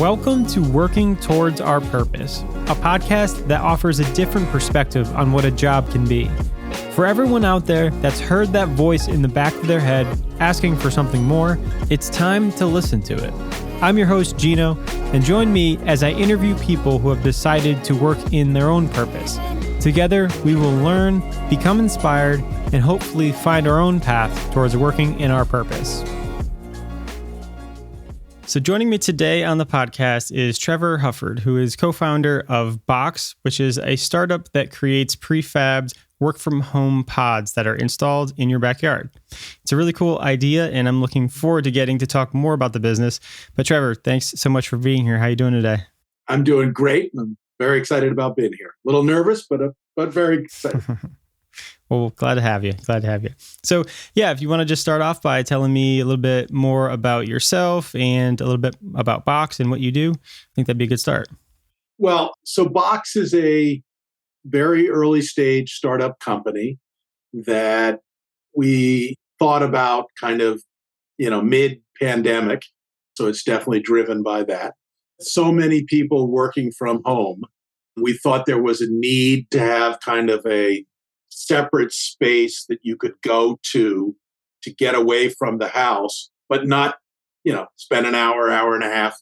Welcome to Working Towards Our Purpose, a podcast that offers a different perspective on what a job can be. For everyone out there that's heard that voice in the back of their head asking for something more, it's time to listen to it. I'm your host, Gino, and join me as I interview people who have decided to work in their own purpose. Together, we will learn, become inspired, and hopefully find our own path towards working in our purpose. So joining me today on the podcast is Trevor Huffard, who is co-founder of Boxx, which is a startup that creates prefabbed work-from-home pods that are installed in your backyard. It's a really cool idea, and I'm looking forward to getting to talk more about the business. But Trevor, thanks so much for being here. How are you doing today? I'm doing great. I'm very excited about being here. A little nervous, but very excited. Well, glad to have you. So yeah, if you want to just start off by telling me a little bit more about yourself and a little bit about Boxx and what you do, I think that'd be a good start. Well, so Boxx is a very early stage startup company that we thought about kind of, mid-pandemic. So it's definitely driven by that. So many people working from home. We thought there was a need to have kind of a separate space that you could go to get away from the house, but not, spend an hour and a half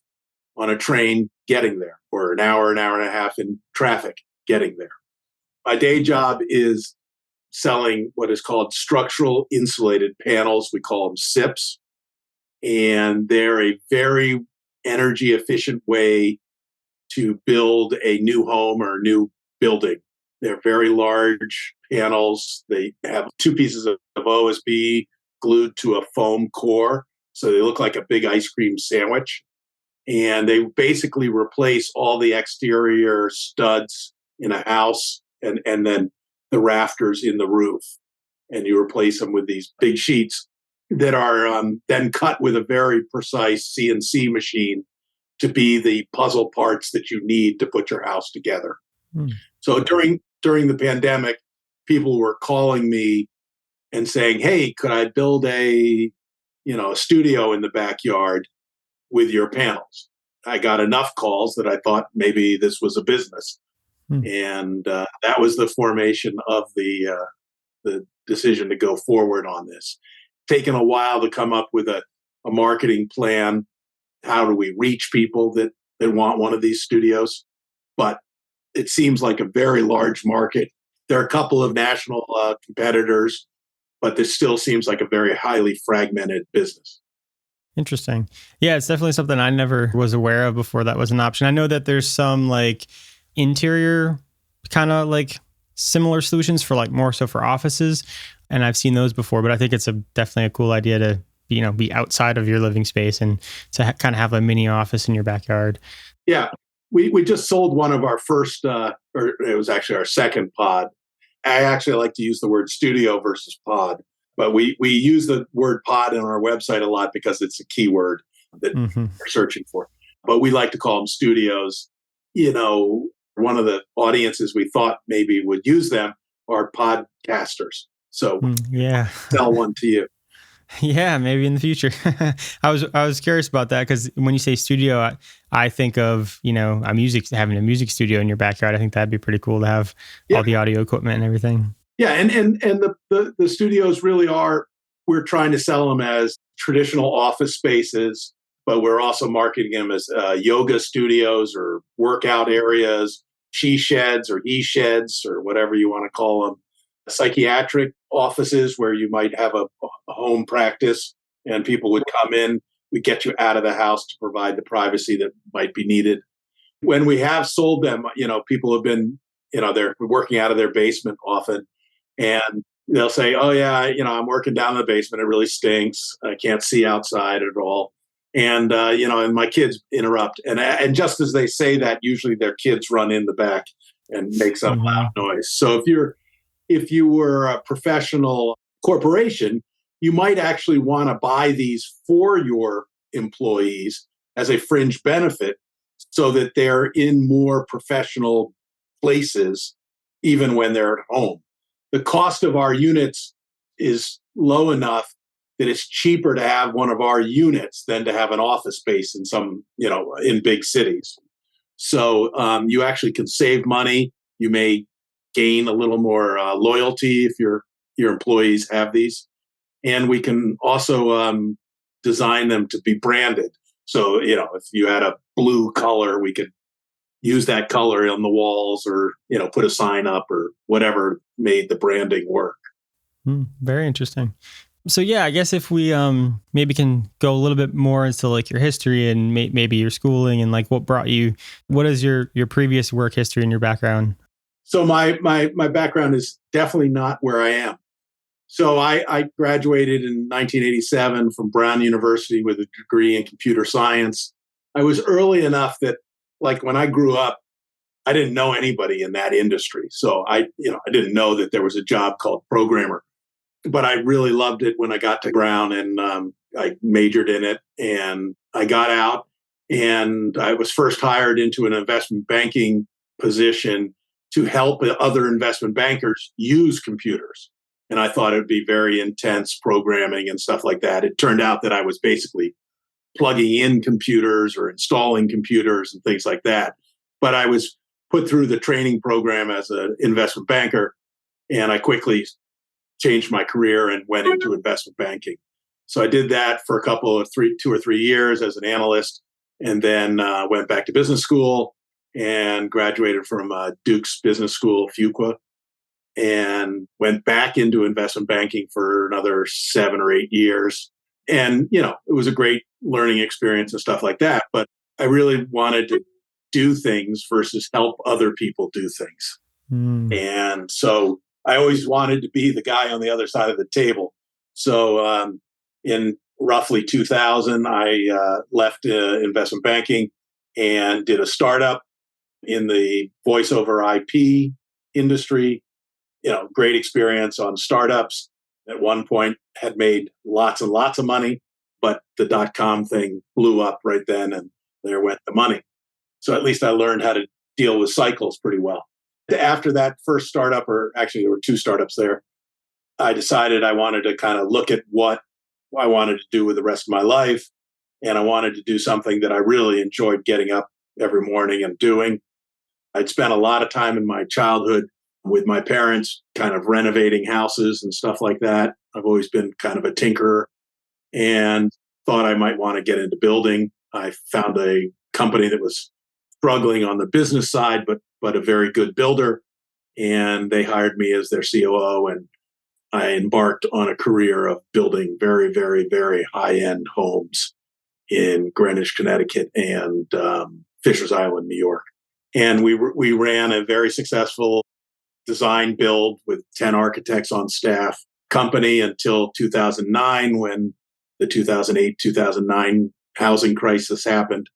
on a train getting there, or an hour and a half in traffic getting there. My day job is selling what is called structural insulated panels. We call them SIPs. And they're a very energy efficient way to build a new home or a new building. They're very large panels. They have two pieces of OSB glued to a foam core. So they look like a big ice cream sandwich. And they basically replace all the exterior studs in a house and then the rafters in the roof. And you replace them with these big sheets that are then cut with a very precise CNC machine to be the puzzle parts that you need to put your house together. So during the pandemic, people were calling me and saying, "Hey, could I build a studio in the backyard with your panels?" I got enough calls that I thought maybe this was a business. And that was the formation of the decision to go forward on this. Taken a while to come up with a marketing plan. How do we reach people that want one of these studios? But it seems like a very large market. There are a couple of national competitors, but this still seems like a very highly fragmented business. Interesting. Yeah, it's definitely something I never was aware of before that was an option. I know that there's some interior kind of similar solutions for more so for offices, and I've seen those before, but I think it's definitely a cool idea to be outside of your living space and to kind of have a mini office in your backyard. Yeah. We just sold one of our first, or it was actually our second pod. I actually like to use the word studio versus pod, but we use the word pod on our website a lot because it's a keyword that we're searching for. But we like to call them studios. One of the audiences we thought maybe would use them are podcasters. So sell one to you. Yeah, maybe in the future. I was curious about that because when you say studio, I think of having a music studio in your backyard. I think that'd be pretty cool to have all the audio equipment and everything. Yeah, and the studios really are. We're trying to sell them as traditional office spaces, but we're also marketing them as yoga studios or workout areas, she sheds or he sheds or whatever you want to call them. Psychiatric offices where you might have a home practice and people would come in. We get you out of the house to provide the privacy that might be needed. When we have sold them, people have been, they're working out of their basement often, and they'll say, "Oh yeah, I'm working down in the basement. It really stinks. I can't see outside at all." And and my kids interrupt, and just as they say that, usually their kids run in the back and make some loud noise. So if you were a professional corporation, you might actually want to buy these for your employees as a fringe benefit so that they're in more professional places, even when they're at home. The cost of our units is low enough that it's cheaper to have one of our units than to have an office space in in big cities. So you actually can save money. You may gain a little more loyalty if your employees have these. And we can also design them to be branded. So, if you had a blue color, we could use that color on the walls or, put a sign up or whatever made the branding work. Very interesting. So yeah, I guess if we maybe can go a little bit more into like your history and maybe your schooling and like what is your previous work history and your background? So my background is definitely not where I am. So I graduated in 1987 from Brown University with a degree in computer science. I was early enough that, like, when I grew up, I didn't know anybody in that industry. So I didn't know that there was a job called programmer. But I really loved it when I got to Brown, and I majored in it, and I got out, and I was first hired into an investment banking position to help other investment bankers use computers. And I thought it would be very intense programming and stuff like that. It turned out that I was basically plugging in computers or installing computers and things like that. But I was put through the training program as an investment banker, and I quickly changed my career and went into investment banking. So I did that for two or three years as an analyst, and then went back to business school and graduated from Duke's Business School, Fuqua, and went back into investment banking for another 7 or 8 years. And, it was a great learning experience and stuff like that. But I really wanted to do things versus help other people do things. And so I always wanted to be the guy on the other side of the table. So in roughly 2000, I left investment banking and did a startup in the voice over IP industry. Great experience on startups. At one point had made lots and lots of money, but the .com thing blew up right then, and there went the money. So at least I learned how to deal with cycles pretty well. After that first startup, or actually there were 2 startups there, I decided I wanted to kind of look at what I wanted to do with the rest of my life. And I wanted to do something that I really enjoyed getting up every morning and doing. I'd spent a lot of time in my childhood with my parents, kind of renovating houses and stuff like that. I've always been kind of a tinkerer and thought I might want to get into building. I found a company that was struggling on the business side, but a very good builder. And they hired me as their COO. And I embarked on a career of building very, very, very high-end homes in Greenwich, Connecticut, and Fishers Island, New York. And we ran a very successful design build with 10 architects on staff company until 2009, when the 2008-2009 housing crisis happened,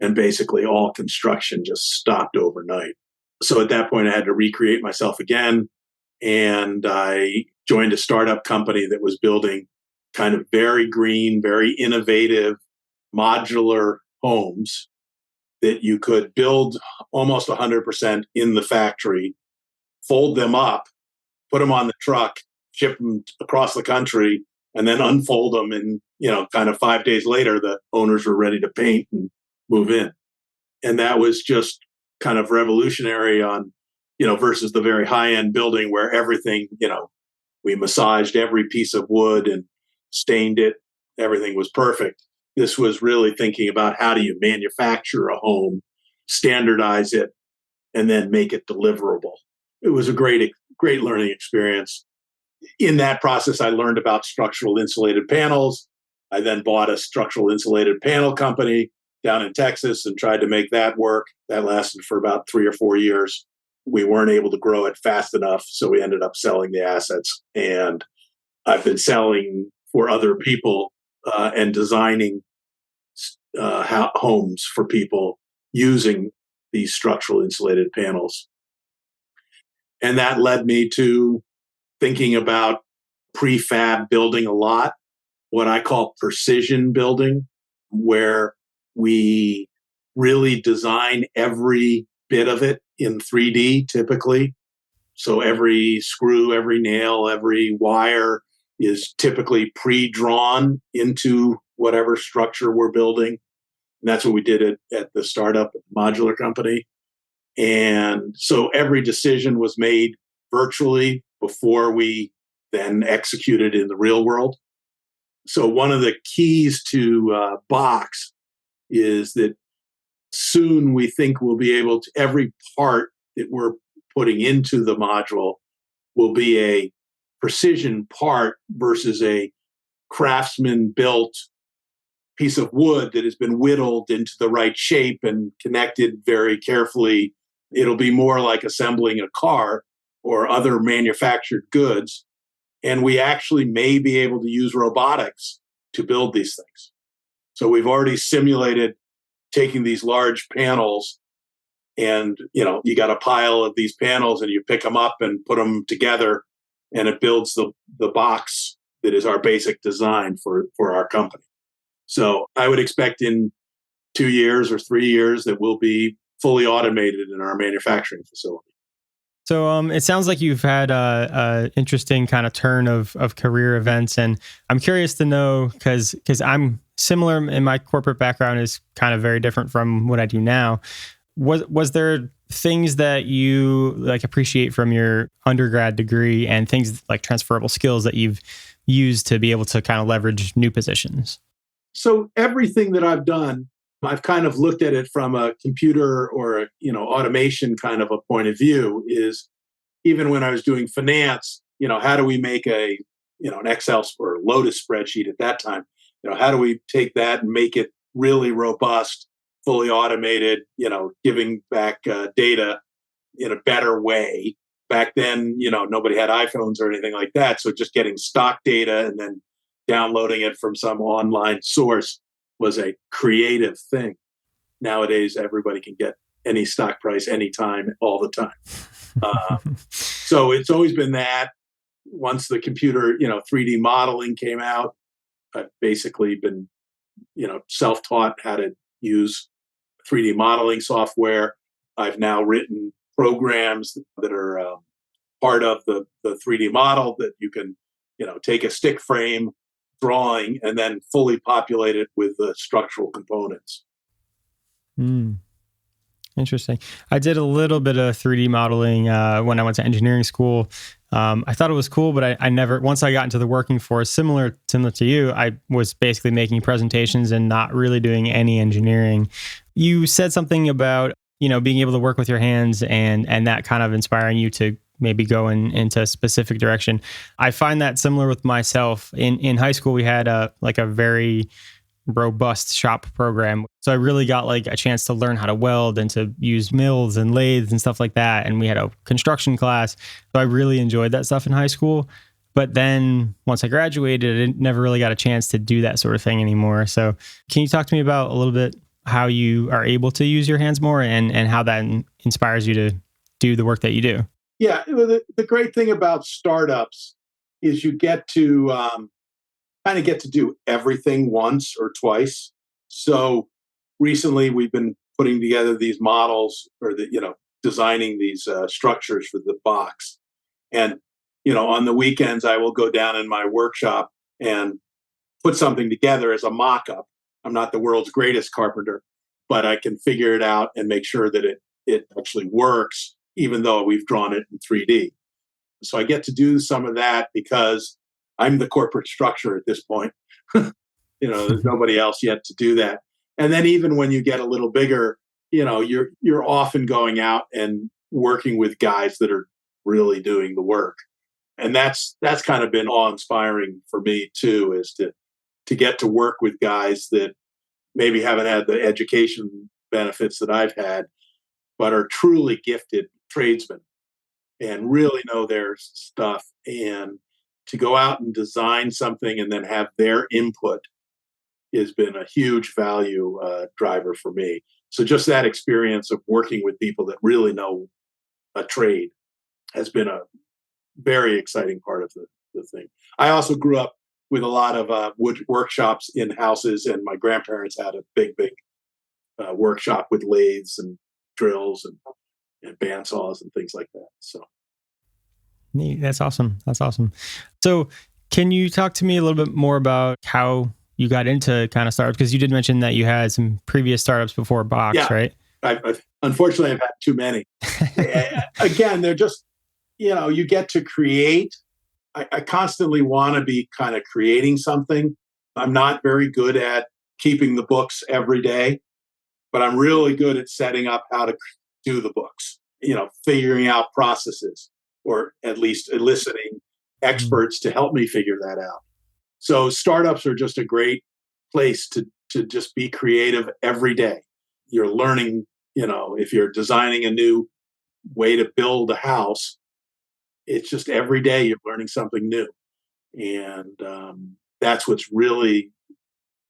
and basically all construction just stopped overnight. So at that point, I had to recreate myself again, and I joined a startup company that was building kind of very green, very innovative, modular homes that you could build almost 100% in the factory, fold them up, put them on the truck, ship them across the country, and then unfold them. And, kind of 5 days later, the owners were ready to paint and move in. And that was just kind of revolutionary on, versus the very high-end building where everything, we massaged every piece of wood and stained it. Everything was perfect. This was really thinking about how do you manufacture a home, standardize it, and then make it deliverable. It was a great learning experience. In that process, I learned about structural insulated panels. I then bought a structural insulated panel company down in Texas and tried to make that work. That lasted for about 3 or 4 years. We weren't able to grow it fast enough, so we ended up selling the assets. And I've been selling for other people and designing homes for people using these structural insulated panels. And that led me to thinking about prefab building a lot, what I call precision building, where we really design every bit of it in 3D typically. So every screw, every nail, every wire, is typically pre-drawn into whatever structure we're building. And that's what we did at the startup Modular company. And so every decision was made virtually before we then executed in the real world. So one of the keys to Boxx is that soon we think we'll be able to, every part that we're putting into the module will be a precision part versus a craftsman built piece of wood that has been whittled into the right shape and connected very carefully. It'll be more like assembling a car or other manufactured goods. And we actually may be able to use robotics to build these things. So we've already simulated taking these large panels and, you got a pile of these panels and you pick them up and put them together and it builds the box that is our basic design for our company. So I would expect in 2 years or 3 years that we'll be fully automated in our manufacturing facility. So it sounds like you've had a interesting kind of turn of career events, and I'm curious to know because I'm similar in my corporate background is kind of very different from what I do now. Was there things that you like appreciate from your undergrad degree and things like transferable skills that you've used to be able to kind of leverage new positions? So everything that I've done, I've kind of looked at it from a computer or automation kind of a point of view. Is even when I was doing finance, how do we make an Excel or Lotus spreadsheet at that time? How do we take that and make it really robust, fully automated? Giving back data in a better way. Back then, nobody had iPhones or anything like that, so just getting stock data and then downloading it from some online source was a creative thing. Nowadays, everybody can get any stock price anytime, all the time. So it's always been that. Once the computer, 3D modeling came out, I've basically been, self-taught how to use 3D modeling software. I've now written programs that are part of the 3D model that you can, take a stick frame drawing and then fully populate it with the structural components. Interesting. I did a little bit of 3D modeling when I went to engineering school. I thought it was cool, but I never, once I got into the working force, similar to you, I was basically making presentations and not really doing any engineering. You said something about, being able to work with your hands and that kind of inspiring you to maybe go into a specific direction. I find that similar with myself. In high school, we had a very robust shop program. So I really got like a chance to learn how to weld and to use mills and lathes and stuff like that. And we had a construction class. So I really enjoyed that stuff in high school. But then once I graduated, I never really got a chance to do that sort of thing anymore. So can you talk to me about a little bit how you are able to use your hands more and how that inspires you to do the work that you do? Yeah. The great thing about startups is you get to kind of get to do everything once or twice. So recently we've been putting together these models or designing these structures for the Boxx. And, on the weekends, I will go down in my workshop and put something together as a mock-up. I'm not the world's greatest carpenter, but I can figure it out and make sure that it actually works, even though we've drawn it in 3D. So I get to do some of that because I'm the corporate structure at this point. There's nobody else yet to do that. And then even when you get a little bigger, you're often going out and working with guys that are really doing the work. And that's kind of been awe-inspiring for me too, is to get to work with guys that maybe haven't had the education benefits that I've had, but are truly gifted tradesmen and really know their stuff. And to go out and design something and then have their input has been a huge value driver for me. So just that experience of working with people that really know a trade has been a very exciting part of the thing. I also grew up with a lot of wood workshops in houses, and my grandparents had a big workshop with lathes and drills and bandsaws and things like that. So neat. That's awesome. So Can you talk to me a little bit more about how you got into kind of startups? Because you did mention that you had some previous startups before Boxx, Yeah, right? unfortunately, I've had too many. Again, they're just, you get to create. I constantly want to be kind of creating something. I'm not very good at keeping the books every day, but I'm really good at setting up how to do the books, figuring out processes, or at least eliciting Mm. experts to help me figure that out. So startups are just a great place to just be creative every day. You're learning, if you're designing a new way to build a house, it's just every day you're learning something new. And that's what's really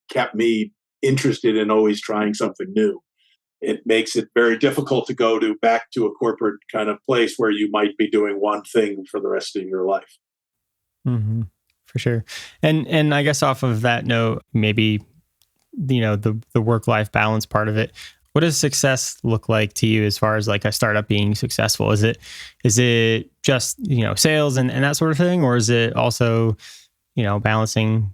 kept me interested in always trying something new. It makes it very difficult to go back to a corporate kind of place where you might be doing one thing for the rest of your life. Mm-hmm. For sure. And I guess off of that note, maybe the work-life balance part of it. What does success look like to you as far as like a startup being successful? Is it just, sales and that sort of thing? Or is it also, balancing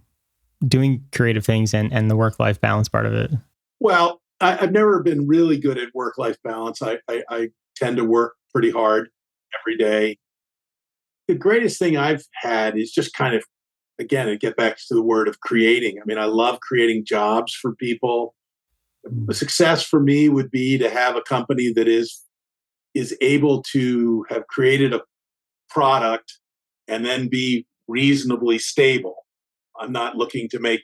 doing creative things and the work-life balance part of it? Well, I've never been really good at work-life balance. I tend to work pretty hard every day. The greatest thing I've had is just kind of, again, I get back to the word of creating. I mean, I love creating jobs for people. A Mm. success for me would be to have a company that is able to have created a product and then be reasonably stable. I'm not looking to make,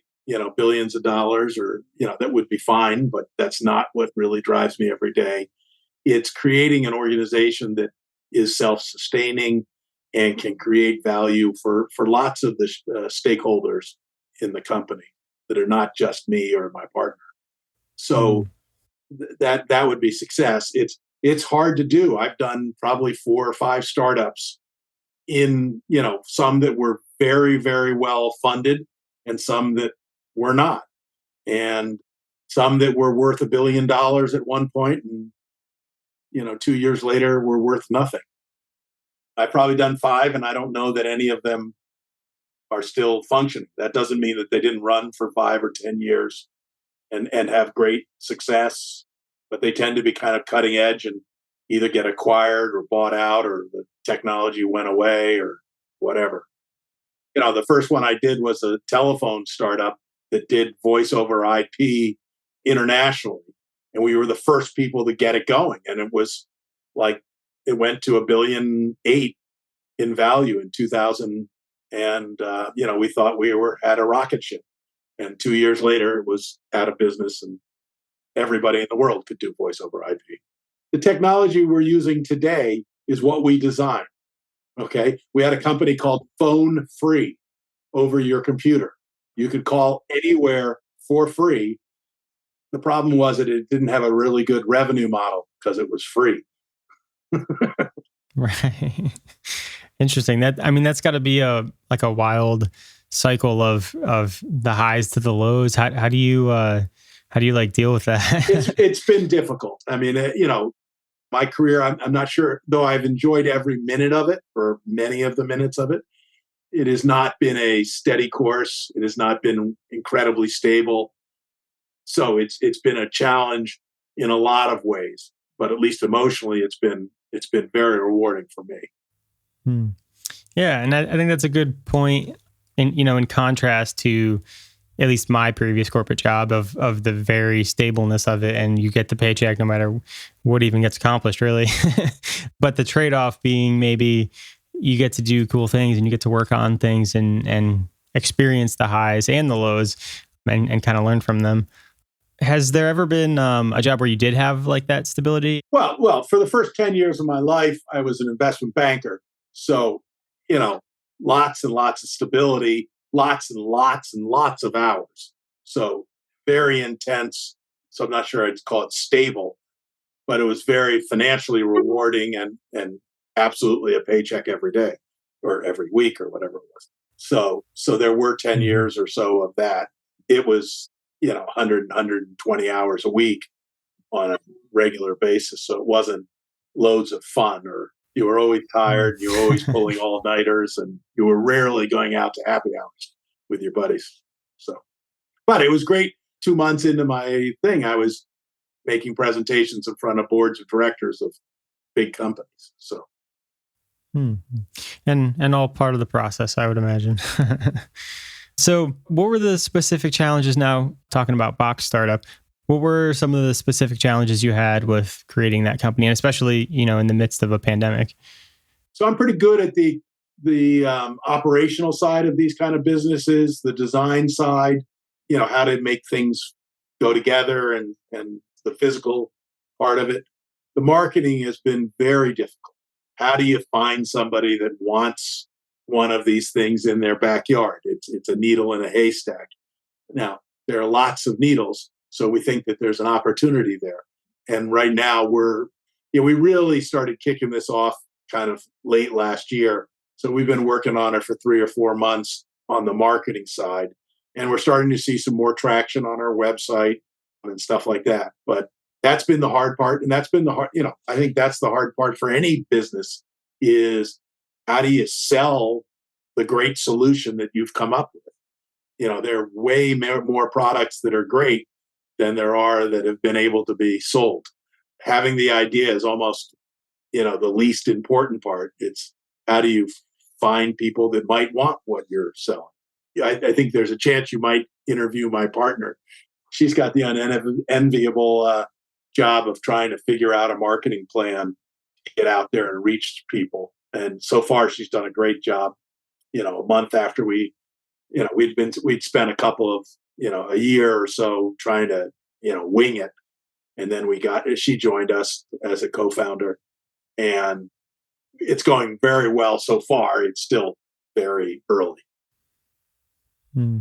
billions of dollars, or, that would be fine, but that's not what really drives me every day. It's creating an organization that is self-sustaining and can create value for lots of the stakeholders in the company that are not just me or my partner. So Mm. that would be success. It's hard to do. I've done probably 4 or 5 startups in, some that were very, very well funded and some that were not, and some that were worth $1 billion at one point, and 2 years later were worth nothing. I've probably done 5, and I don't know that any of them are still functioning. That doesn't mean that they didn't run for 5 or 10 years and have great success, but they tend to be kind of cutting edge and either get acquired or bought out, or the technology went away or whatever. The first one I did was a telephone startup that did voice over IP internationally. And we were the first people to get it going. And it was like, it went to 1.8 billion in value in 2000. And, we thought we were at a rocket ship. And 2 years later, it was out of business, and everybody in the world could do voice over IP. The technology we're using today is what we designed. Okay. We had a company called Phone Free over your computer. You could call anywhere for free. The problem was that it didn't have a really good revenue model because it was free. Right. Interesting. That's got to be a wild cycle of the highs to the lows. How do you like deal with that? It's been difficult. I mean, my career, I'm not sure, though I've enjoyed every minute of it, or many of the minutes of it. It has not been a steady course. It has not been incredibly stable. So it's been a challenge in a lot of ways, but at least emotionally, it's been very rewarding for me. Hmm. Yeah, and I think that's a good point. In contrast to at least my previous corporate job of the very stableness of it, and you get the paycheck no matter what even gets accomplished, really. But the trade off being maybe you get to do cool things and you get to work on things and experience the highs and the lows and kind of learn from them. Has there ever been a job where you did have like that stability? Well, for the first 10 years of my life, I was an investment banker. So, you know, lots and lots of stability, lots and lots and lots of hours. So, very intense. So, I'm not sure I'd call it stable, but it was very financially rewarding, and absolutely a paycheck every day or every week or whatever it was. So there were 10 Hmm. years or so of that. It was, 100, hours a week on a regular basis. So it wasn't loads of fun or You were always tired. You were always pulling all-nighters, and you were rarely going out to happy hours with your buddies. So, but it was great. 2 months into my thing, I was making presentations in front of boards of directors of big companies. So, Hmm. And all part of the process, I would imagine. So, what were the specific challenges now talking about Boxx startup? What were some of the specific challenges you had with creating that company, and especially, in the midst of a pandemic? so I'm pretty good at the operational side of these kind of businesses, the design side, how to make things go together, and the physical part of it. The marketing has been very difficult. How do you find somebody that wants one of these things in their backyard? It's a needle in a haystack. Now, there are lots of needles, so we think that there's an opportunity there. And right now we really started kicking this off kind of late last year. So we've been working on it for 3 or 4 months on the marketing side. And we're starting to see some more traction on our website and stuff like that. But that's been the hard part. And that's been I think that's the hard part for any business is how do you sell the great solution that you've come up with? There are way more products that are great than there are that have been able to be sold. Having the idea is almost, the least important part. It's how do you find people that might want what you're selling? I think there's a chance you might interview my partner. She's got the unenviable job of trying to figure out a marketing plan to get out there and reach people. And so far, she's done a great job. A month after we'd spent a couple of, a year or so trying to, wing it. And then she joined us as a co-founder, and it's going very well so far. It's still very early. Hmm.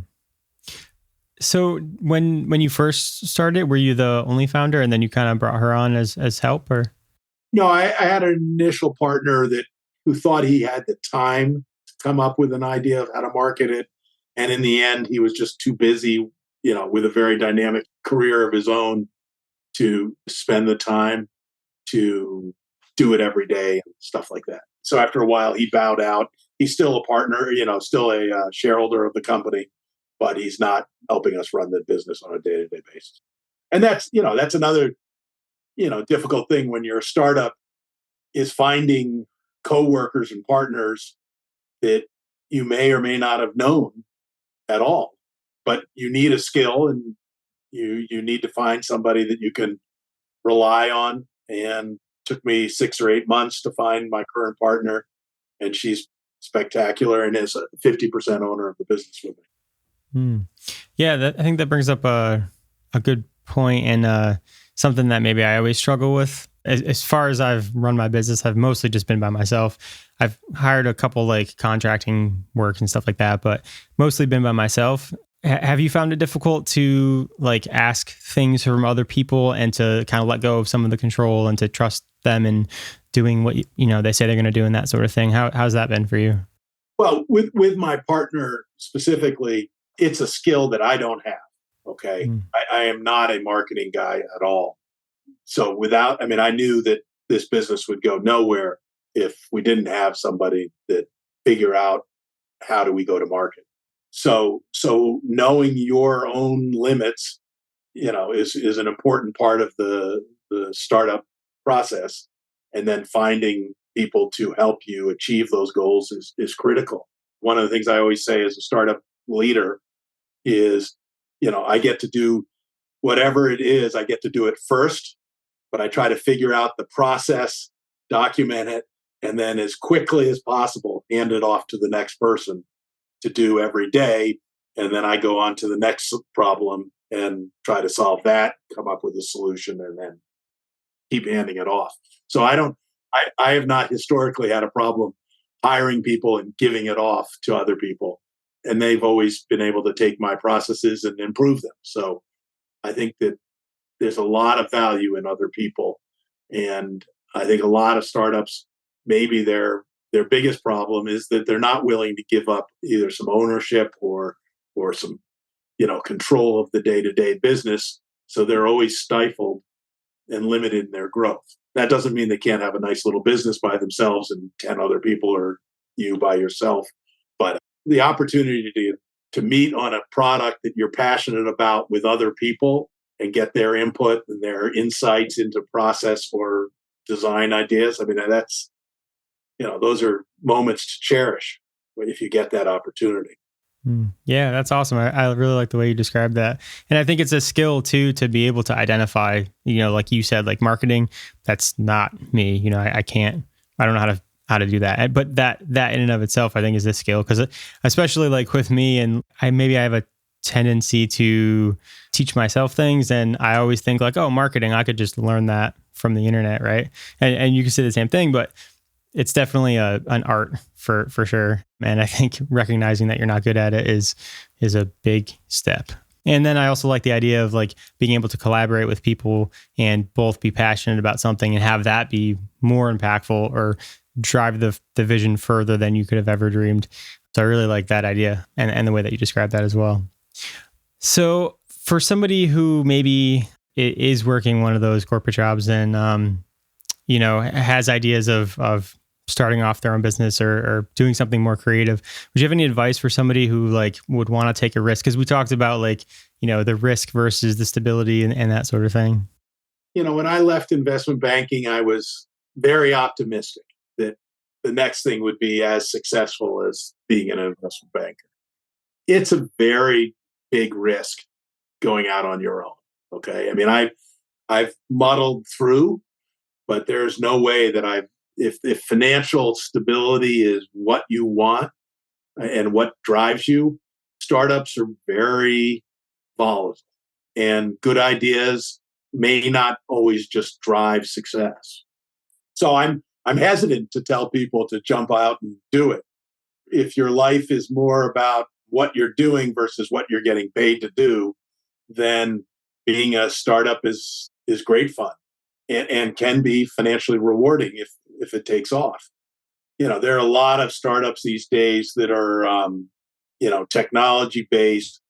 So when you first started, were you the only founder, and then you kind of brought her on as help, or? No, I had an initial partner who thought he had the time to come up with an idea of how to market it. And in the end, he was just too busy, with a very dynamic career of his own to spend the time to do it every day and stuff like that. So after a while, he bowed out. He's still a partner, still a shareholder of the company, but he's not helping us run the business on a day-to-day basis. And that's another, difficult thing when you're a startup is finding coworkers and partners that you may or may not have known at all, but you need a skill, and you need to find somebody that you can rely on. And took me 6 or 8 months to find my current partner, and she's spectacular and is a 50% owner of the business with me. Hmm. Yeah, I think that brings up a good point, and something that maybe I always struggle with. As far as I've run my business, I've mostly just been by myself. I've hired a couple like contracting work and stuff like that, but mostly been by myself. Have you found it difficult to like ask things from other people and to kind of let go of some of the control and to trust them in doing what they say they're going to do and that sort of thing? How's that been for you? Well, with my partner specifically, it's a skill that I don't have. Okay. Mm. I am not a marketing guy at all. So I knew that this business would go nowhere if we didn't have somebody that figure out how do we go to market. So knowing your own limits, is an important part of the startup process. And then finding people to help you achieve those goals is critical. One of the things I always say as a startup leader is, I get to do whatever it is, I get to do it first, but I try to figure out the process, document it, and then as quickly as possible, hand it off to the next person to do every day. And then I go on to the next problem and try to solve that, come up with a solution, and then keep handing it off. So I have not historically had a problem hiring people and giving it off to other people. And they've always been able to take my processes and improve them. So I think that there's a lot of value in other people. And I think a lot of startups, maybe their biggest problem is that they're not willing to give up either some ownership or some control of the day-to-day business. So they're always stifled and limited in their growth. That doesn't mean they can't have a nice little business by themselves and 10 other people or you by yourself. But the opportunity to meet on a product that you're passionate about with other people and get their input and their insights into process or design ideas. I mean, that's, those are moments to cherish if you get that opportunity. Yeah, that's awesome. I really like the way you described that. And I think it's a skill too, to be able to identify, like you said, like marketing, that's not me. I don't know how to do that. But that in and of itself, I think is a skill, because especially like with me, and I have a tendency to teach myself things. And I always think like, oh, marketing, I could just learn that from the internet. Right. And you can say the same thing, but it's definitely an art for sure. And I think recognizing that you're not good at it is a big step. And then I also like the idea of like being able to collaborate with people and both be passionate about something and have that be more impactful or drive the vision further than you could have ever dreamed. So I really like that idea and the way that you described that as well. So for somebody who maybe is working one of those corporate jobs and, has ideas of starting off their own business or doing something more creative, would you have any advice for somebody who like would want to take a risk? Because we talked about like, the risk versus the stability and that sort of thing. When I left investment banking, I was very optimistic that the next thing would be as successful as being an investment banker. It's a very big risk going out on your own. Okay. I mean, I've muddled through, but there's no way that if financial stability is what you want and what drives you, startups are very volatile, and good ideas may not always just drive success. So I'm hesitant to tell people to jump out and do it. If your life is more about what you're doing versus what you're getting paid to do, then being a startup is great fun and can be financially rewarding if it takes off. There are a lot of startups these days that are, technology based,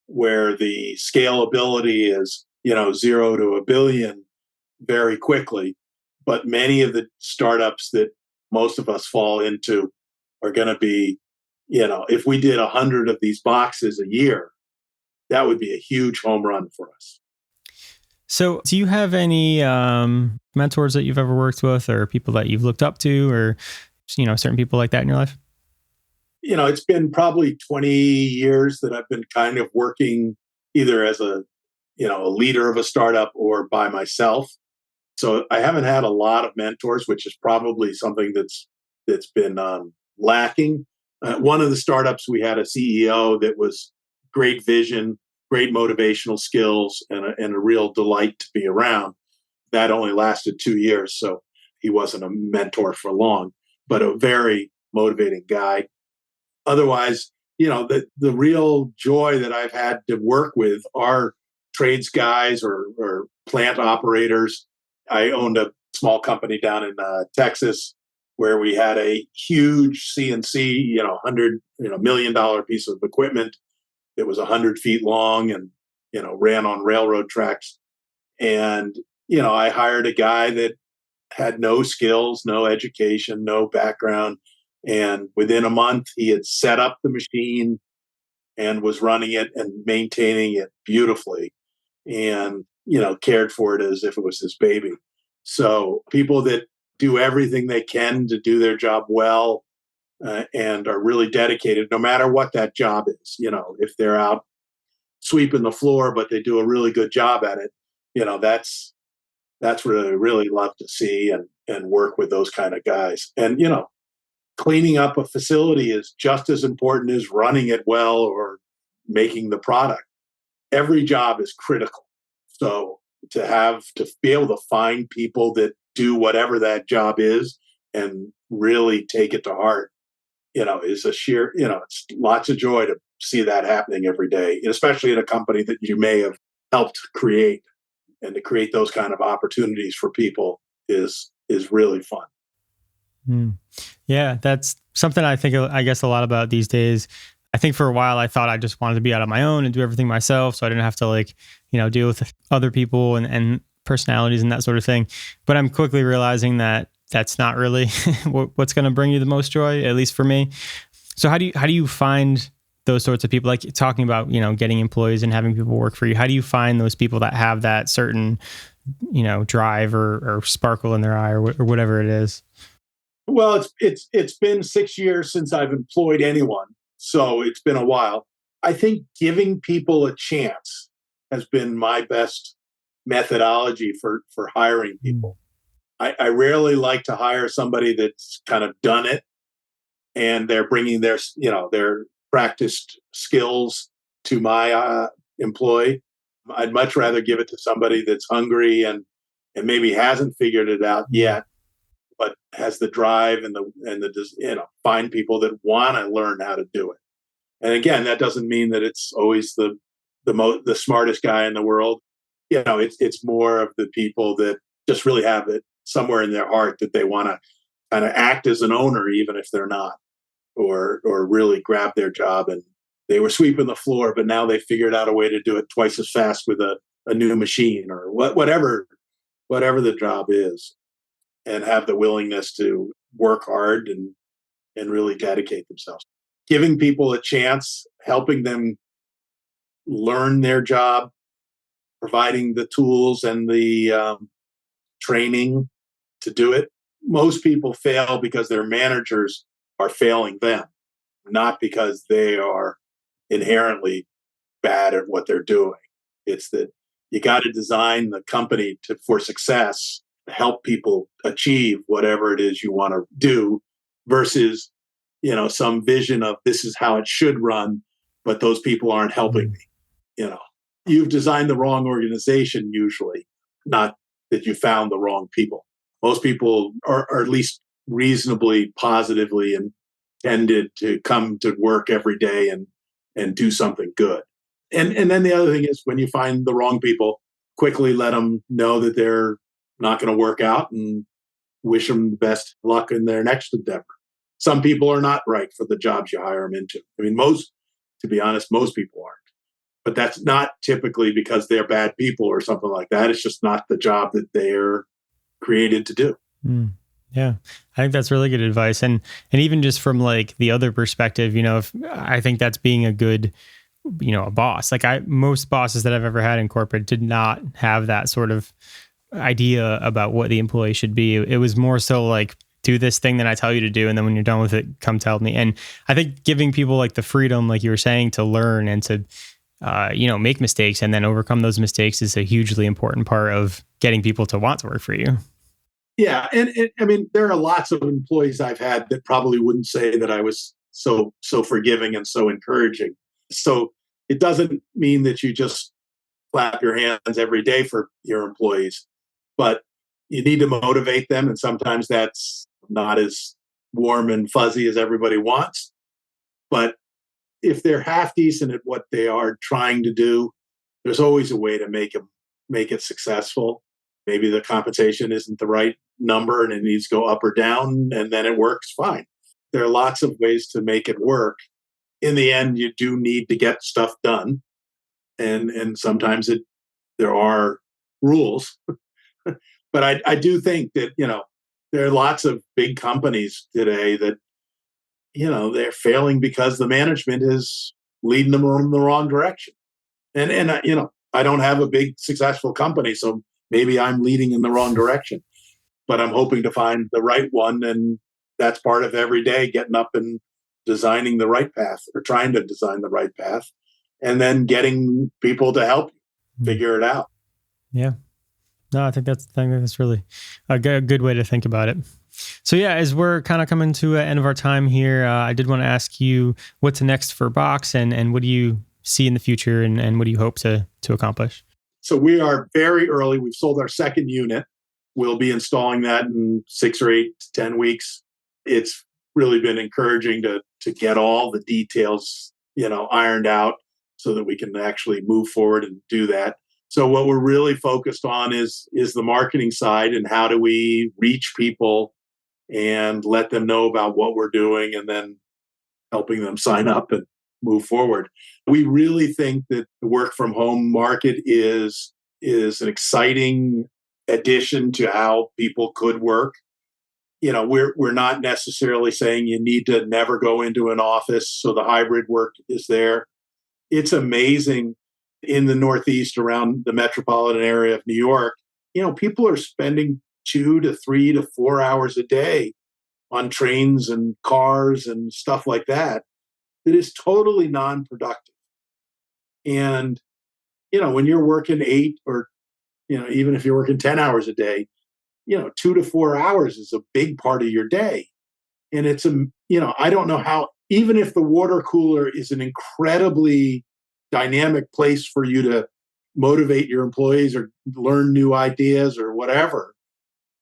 where the scalability is, 0 to a billion very quickly. But many of the startups that most of us fall into are going to be, if we did 100 of these boxes a year, that would be a huge home run for us. So do you have any mentors that you've ever worked with, or people that you've looked up to, or, certain people like that in your life? It's been probably 20 years that I've been kind of working either as a leader of a startup or by myself. So I haven't had a lot of mentors, which is probably something that's been lacking. One of the startups, we had a CEO that was great vision, great motivational skills, and a real delight to be around. That only lasted 2 years, so he wasn't a mentor for long, but a very motivating guy. Otherwise, the real joy that I've had to work with are trades guys or plant operators. I owned a small company down in Texas where we had a huge CNC, $100 million piece of equipment. It was 100 feet long and, ran on railroad tracks. And, I hired a guy that had no skills, no education, no background. And within a month, he had set up the machine and was running it and maintaining it beautifully and, cared for it as if it was his baby. So people that do everything they can to do their job well and are really dedicated, no matter what that job is. If they're out sweeping the floor, but they do a really good job at it, that's what I really love to see and work with those kind of guys. And, cleaning up a facility is just as important as running it well or making the product. Every job is critical. So to be able to find people that do whatever that job is and really take it to heart, is a sheer, it's lots of joy to see that happening every day, especially in a company that you may have helped create. And to create those kind of opportunities for people is really fun. Yeah, that's something I guess a lot about these days. I think for a while I thought I just wanted to be out on my own and do everything myself, so I didn't have to deal with other people and personalities and that sort of thing. But I'm quickly realizing that that's not really what's going to bring you the most joy, at least for me. So how do you find those sorts of people, like talking about, getting employees and having people work for you? How do you find those people that have that certain, drive or sparkle in their eye or whatever it is? Well, it's been 6 years since I've employed anyone, so it's been a while. I think giving people a chance has been my best methodology for hiring people. I rarely like to hire somebody that's kind of done it and they're bringing their practiced skills to my employee. I'd much rather give it to somebody that's hungry and maybe hasn't figured it out yet, but has the drive and find people that want to learn how to do it. And again, that doesn't mean that it's always the smartest guy in the world. It's more of the people that just really have it somewhere in their heart that they want to kind of act as an owner, even if they're not, or really grab their job. And they were sweeping the floor, but now they figured out a way to do it twice as fast with a new machine or whatever the job is, and have the willingness to work hard and really dedicate themselves. Giving people a chance, helping them learn their job, providing the tools and the training to do it. Most people fail because their managers are failing them, not because they are inherently bad at what they're doing. It's that you got to design the company for success, help people achieve whatever it is you want to do, versus some vision of this is how it should run, but those people aren't helping me. You've designed the wrong organization usually, not that you found the wrong people. Most people are at least reasonably positively intended to come to work every day and do something good. And then the other thing is, when you find the wrong people, quickly let them know that they're not going to work out and wish them the best luck in their next endeavor. Some people are not right for the jobs you hire them into. I mean, to be honest, most people aren't. But that's not typically because they're bad people or something like that. It's just not the job that they're created to do. Yeah, I think that's really good advice. And even just from like the other perspective, if I think that's being a good, a boss. Like most bosses that I've ever had in corporate did not have that sort of idea about what the employee should be. It was more so like, do this thing that I tell you to do, and then when you're done with it, come tell me. And I think giving people like the freedom, like you were saying, to learn and to make mistakes and then overcome those mistakes is a hugely important part of getting people to want to work for you. Yeah. And I mean, there are lots of employees I've had that probably wouldn't say that I was so forgiving and so encouraging. So it doesn't mean that you just clap your hands every day for your employees, but you need to motivate them. And sometimes that's not as warm and fuzzy as everybody wants. But if they're half decent at what they are trying to do, there's always a way to make it successful. Maybe the compensation isn't the right number and it needs to go up or down, and then it works fine. There are lots of ways to make it work. In the end, you do need to get stuff done. And sometimes there are rules. But I do think that, there are lots of big companies today that, they're failing because the management is leading them in the wrong direction. And I don't have a big successful company, so maybe I'm leading in the wrong direction. But I'm hoping to find the right one, and that's part of every day getting up and designing the right path, or trying to design the right path, and then getting people to help you figure it out. Yeah. No, I think that's really a good way to think about it. So yeah, as we're kind of coming to the end of our time here, I did want to ask you what's next for Boxx, and what do you see in the future, and what do you hope to accomplish? So we are very early. We've sold our second unit. We'll be installing that in 6 or 8 to 10 weeks. It's really been encouraging to get all the details, ironed out so that we can actually move forward and do that. So what we're really focused on is the marketing side, and how do we reach people and let them know about what we're doing, and then helping them sign up and move forward. We really think that the work from home market is an exciting addition to how people could work. We're not necessarily saying you need to never go into an office, so the hybrid work is there. It's amazing in the Northeast around the metropolitan area of New York. People are spending 2 to 3 to 4 hours a day on trains and cars and stuff like that. That is totally non-productive. And when you're working 8 or even if you're working 10 hours a day, 2 to 4 hours is a big part of your day. And I don't know how, even if the water cooler is an incredibly dynamic place for you to motivate your employees or learn new ideas or whatever,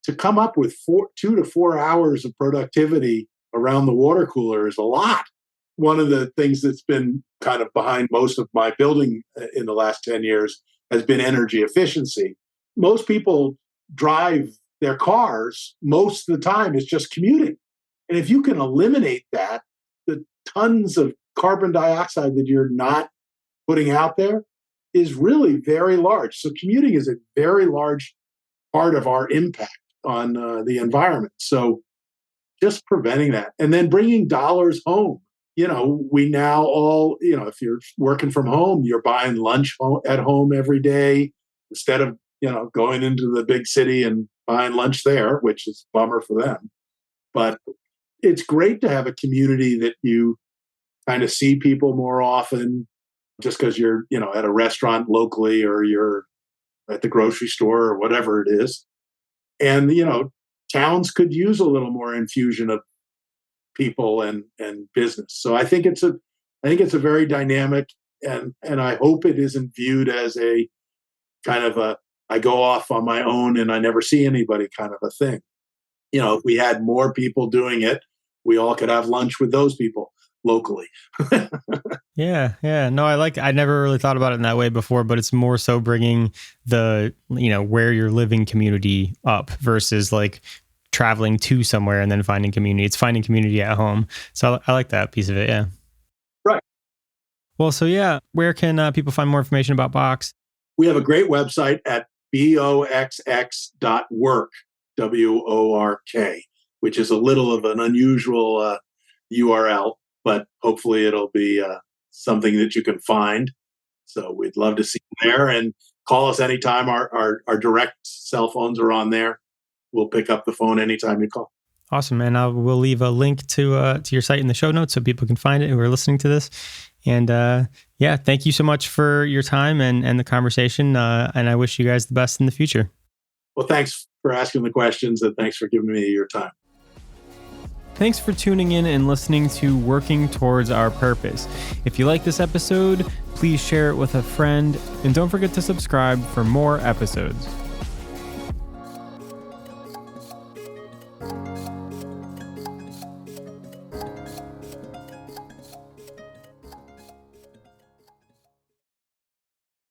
to come up with 2 to 4 hours of productivity around the water cooler is a lot. One of the things that's been kind of behind most of my building in the last 10 years has been energy efficiency. Most people drive their cars most of the time. It's just commuting. And if you can eliminate that, the tons of carbon dioxide that you're not putting out there is really very large. So commuting is a very large part of our impact on the environment. So just preventing that and then bringing dollars home. We now all, if you're working from home, you're buying lunch at home every day instead of, going into the big city and buying lunch there, which is a bummer for them. But it's great to have a community that you kind of see people more often just because you're, at a restaurant locally or you're at the grocery store or whatever it is. And, towns could use a little more infusion of people and business. So I think it's a very dynamic and I hope it isn't viewed as a kind of I go off on my own and I never see anybody kind of a thing. If we had more people doing it, we all could have lunch with those people locally. Yeah. No, I never really thought about it in that way before, but it's more so bringing the, where you're living community up versus like traveling to somewhere and then finding community. It's finding community at home. So I like that piece of it. Yeah. Right. Well, so yeah, where can people find more information about Boxx? We have a great website at boxx.work, WORK, which is a little of an unusual URL, but hopefully it'll be something that you can find. So we'd love to see you there and call us anytime. Our direct cell phones are on there. We'll pick up the phone anytime you call. Awesome. And we'll leave a link to your site in the show notes so people can find it who are listening to this. And thank you so much for your time and the conversation. And I wish you guys the best in the future. Well, thanks for asking the questions and thanks for giving me your time. Thanks for tuning in and listening to Working Towards Our Purpose. If you like this episode, please share it with a friend and don't forget to subscribe for more episodes.